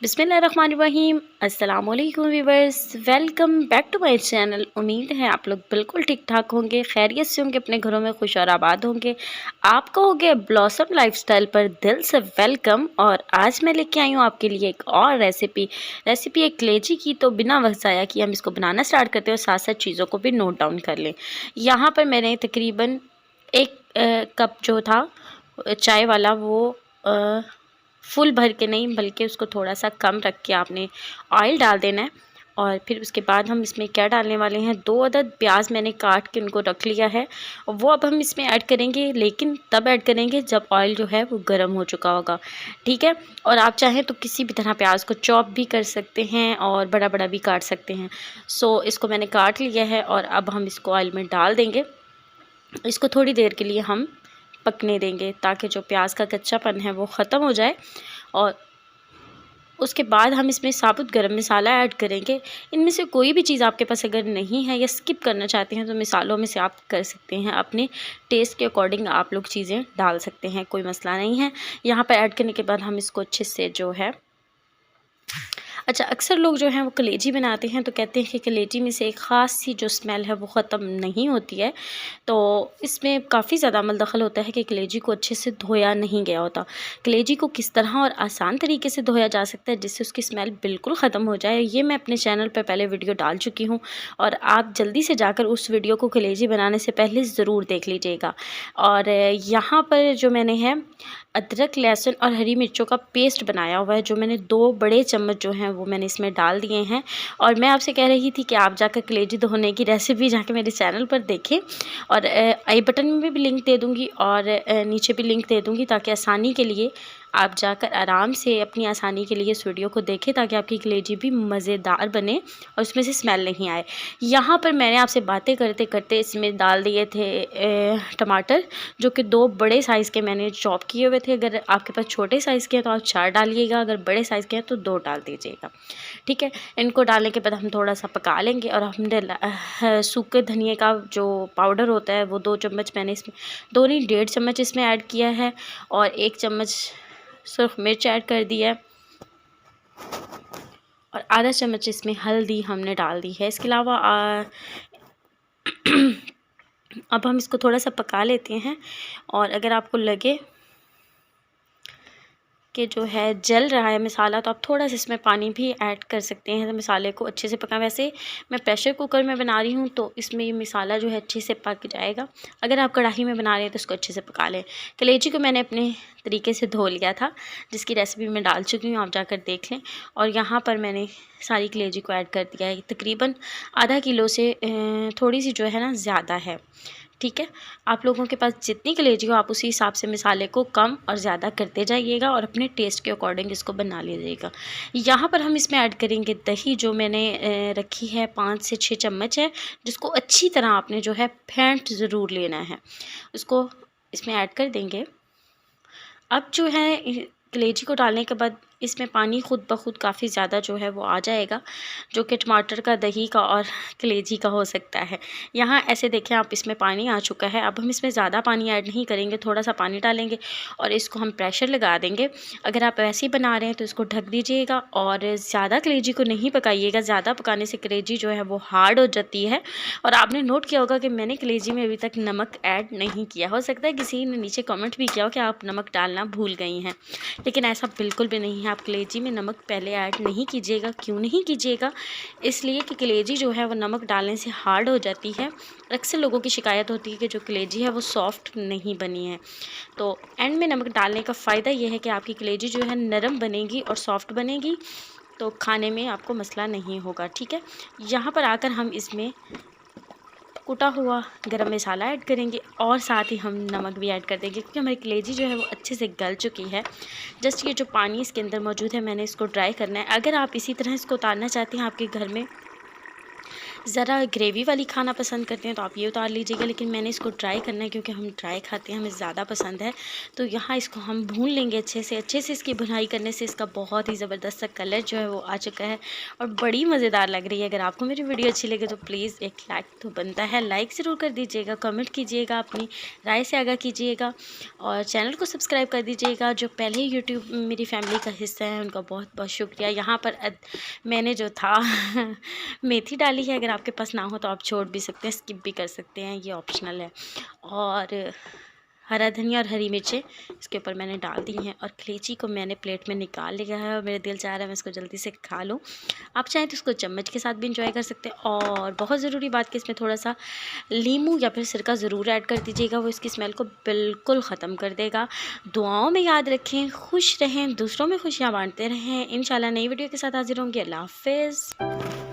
बिस्मिल्लाहिर्रहमानिर्रहीम। अस्सलाम वालेकुम viewers, welcome back to my channel. उम्मीद है आप लोग बिल्कुल ठीक ठाक होंगे, खैरियत से होंगे, अपने घरों में खुश और आबाद होंगे। आपको हो गया ब्लॉसम लाइफस्टाइल पर दिल से वेलकम। और आज मैं लेके आई हूँ आपके लिए एक और रेसिपी एक कलेजी की। तो बिना वक्त ज़ाया किए हम इसको बनाना स्टार्ट करते हैं और साथ साथ चीज़ों को भी नोट डाउन कर लें। यहाँ पर मैंने तकरीबन एक कप जो था चाय वाला वो फुल भर के नहीं बल्कि उसको थोड़ा सा कम रख के आपने ऑयल डाल देना है। और फिर उसके बाद हम इसमें क्या डालने वाले हैं, 2 अदद प्याज मैंने काट के उनको रख लिया है। वो अब हम इसमें ऐड करेंगे, लेकिन तब ऐड करेंगे जब ऑयल जो है वो गर्म हो चुका होगा, ठीक है। और आप चाहें तो किसी भी तरह प्याज को चॉप भी कर सकते हैं और बड़ा बड़ा भी काट सकते हैं। सो इसको मैंने काट लिया है और अब हम इसको ऑयल में डाल देंगे। इसको थोड़ी देर के लिए हम पकने देंगे ताकि जो प्याज का कच्चापन है वो ख़त्म हो जाए। और उसके बाद हम इसमें साबुत गरम मसाला ऐड करेंगे। इनमें से कोई भी चीज़ आपके पास अगर नहीं है या स्किप करना चाहते हैं तो मसालों में से आप कर सकते हैं, अपने टेस्ट के अकॉर्डिंग आप लोग चीज़ें डाल सकते हैं, कोई मसला नहीं है। यहाँ पर ऐड करने के बाद हम इसको अच्छे से जो है अक्सर लोग जो हैं वो कलेजी बनाते हैं तो कहते हैं कि कलेजी में से एक ख़ास सी जो स्मेल है वो ख़त्म नहीं होती है। तो इसमें काफ़ी ज़्यादा अमल दखल होता है कि कलेजी को अच्छे से धोया नहीं गया होता। कलेजी को किस तरह और आसान तरीके से धोया जा सकता है जिससे उसकी स्मेल बिल्कुल ख़त्म हो जाए, ये मैं अपने चैनल पर पहले वीडियो डाल चुकी हूँ और आप जल्दी से जाकर उस वीडियो को कलेजी बनाने से पहले ज़रूर देख लीजिएगा। और यहाँ पर जो मैंने है अदरक, लहसुन और हरी मिर्चों का पेस्ट बनाया हुआ है, जो मैंने 2 बड़े चम्मच जो हैं वो मैंने इसमें डाल दिए हैं। और मैं आपसे कह रही थी कि आप जाकर कलेजी धोने की रेसिपी जाकर मेरे चैनल पर देखें। और आई बटन में भी लिंक दे दूँगी और नीचे भी लिंक दे दूँगी ताकि आसानी के लिए आप जाकर आराम से अपनी आसानी के लिए इस वीडियो को देखें ताकि आपकी कलेजी भी मज़ेदार बने और उसमें से स्मेल नहीं आए। यहाँ पर मैंने आपसे बातें करते करते इसमें डाल दिए थे टमाटर, जो कि 2 बड़े साइज़ के मैंने चॉप किए हुए थे। अगर आपके पास छोटे साइज़ के हैं तो आप 4 डालिएगा, अगर बड़े साइज़ के हैं तो 2 डाल दीजिएगा, ठीक है। इनको डालने के बाद हम थोड़ा सा पका लेंगे। और हमने सूखे धनिए का जो पाउडर होता है वो 2 चम्मच मैंने इसमें 2 नहीं 1.5 चम्मच इसमें ऐड किया है और 1 चम्मच सुर्ख मिर्च ऐड कर दी है और आधा चम्मच इसमें हल्दी हमने डाल दी है। इसके अलावा अब हम इसको थोड़ा सा पका लेते हैं। और अगर आपको लगे कि जो है जल रहा है मसाला तो आप थोड़ा सा इसमें पानी भी ऐड कर सकते हैं, तो मसाले को अच्छे से पका। वैसे मैं प्रेशर कुकर में बना रही हूँ तो इसमें ये मसाला जो है अच्छे से पक जाएगा। अगर आप कढ़ाई में बना रहे हैं तो इसको अच्छे से पका लें। कलेजी को मैंने अपने तरीके से धो लिया था, जिसकी रेसिपी मैं डाल चुकी हूँ, आप जाकर देख लें। और यहाँ पर मैंने सारी कलेजी को ऐड कर दिया है। तकरीबन आधा किलो से थोड़ी सी जो है ना ज़्यादा है, ठीक है। आप लोगों के पास जितनी कलेजी हो आप उसी हिसाब से मसाले को कम और ज़्यादा करते जाइएगा और अपने टेस्ट के अकॉर्डिंग इसको बना लीजिएगा। यहाँ पर हम इसमें ऐड करेंगे दही, जो मैंने रखी है 5 से 6 चम्मच है, जिसको अच्छी तरह आपने जो है फेंट ज़रूर लेना है। उसको इसमें ऐड कर देंगे। अब जो है कलेजी को डालने के बाद इसमें पानी खुद ब खुद काफ़ी ज़्यादा जो है वो आ जाएगा, जो कि टमाटर का, दही का और कलेजी का हो सकता है। यहाँ ऐसे देखें आप, इसमें पानी आ चुका है। अब हम इसमें ज़्यादा पानी ऐड नहीं करेंगे, थोड़ा सा पानी डालेंगे और इसको हम प्रेशर लगा देंगे। अगर आप ऐसे ही बना रहे हैं तो इसको ढक दीजिएगा और ज़्यादा कलेजी को नहीं पकाइएगा। ज़्यादा पकाने से कलेजी जो है वो हार्ड हो जाती है। और आपने नोट किया होगा कि मैंने कलेजी में अभी तक नमक ऐड नहीं किया। हो सकता है किसी ने नीचे कमेंट भी किया हो कि आप नमक डालना भूल गई हैं, लेकिन ऐसा बिल्कुल भी नहीं है। आप कलेजी में नमक पहले ऐड नहीं कीजिएगा। क्यों नहीं कीजिएगा? इसलिए कि कलेजी जो है वो नमक डालने से हार्ड हो जाती है। अक्सर लोगों की शिकायत होती है कि जो कलेजी है वो सॉफ्ट नहीं बनी है। तो एंड में नमक डालने का फ़ायदा ये है कि आपकी कलेजी जो है नरम बनेगी और सॉफ्ट बनेगी, तो खाने में आपको मसला नहीं होगा, ठीक है। यहाँ पर आकर हम इसमें कुटा हुआ गरम मसाला ऐड करेंगे और साथ ही हम नमक भी ऐड कर देंगे, क्योंकि हमारी कलेजी जो है वो अच्छे से गल चुकी है। जस्ट ये जो पानी इसके अंदर मौजूद है मैंने इसको ड्राई करना है। अगर आप इसी तरह इसको उतारना चाहते हैं, आपके घर में ज़रा ग्रेवी वाली खाना पसंद करते हैं तो आप ये उतार लीजिएगा, लेकिन मैंने इसको ड्राई करना है क्योंकि हम ड्राई खाते हैं, हमें ज़्यादा पसंद है। तो यहाँ इसको हम भून लेंगे अच्छे से इसकी भुनाई करने से इसका बहुत ही ज़बरदस्त सा कलर जो है वो आ चुका है और बड़ी मज़ेदार लग रही है। अगर आपको मेरी वीडियो अच्छी लगे तो प्लीज़ एक लाइक तो बनता है, लाइक ज़रूर कर दीजिएगा, कमेंट कीजिएगा, अपनी राय से आगाह कीजिएगा और चैनल को सब्सक्राइब कर दीजिएगा। जो पहले यूट्यूब मेरी फैमिली का हिस्सा है उनका बहुत बहुत शुक्रिया। यहाँ पर मैंने जो था मेथी डाली है, अगर आपके पास ना हो तो आप छोड़ भी सकते हैं, स्किप भी कर सकते हैं, ये ऑप्शनल है। और हरा धनिया और हरी मिर्चें इसके ऊपर मैंने डाल दी हैं और कलेजी को मैंने प्लेट में निकाल लिया है और मेरा दिल चाह रहा है मैं इसको जल्दी से खा लूँ। आप चाहें तो इसको चम्मच के साथ भी इंजॉय कर सकते हैं। और बहुत ज़रूरी बात कि इसमें थोड़ा सा नींबू या फिर सिरका ज़रूर ऐड कर दीजिएगा, वो इसकी स्मेल को बिल्कुल ख़त्म कर देगा। दुआओं में याद रखें, खुश रहें, दूसरों में खुशियाँ बांटते रहें। इंशाल्लाह नई वीडियो के साथ हाजिर होंगे। अल्लाह हाफ़िज़।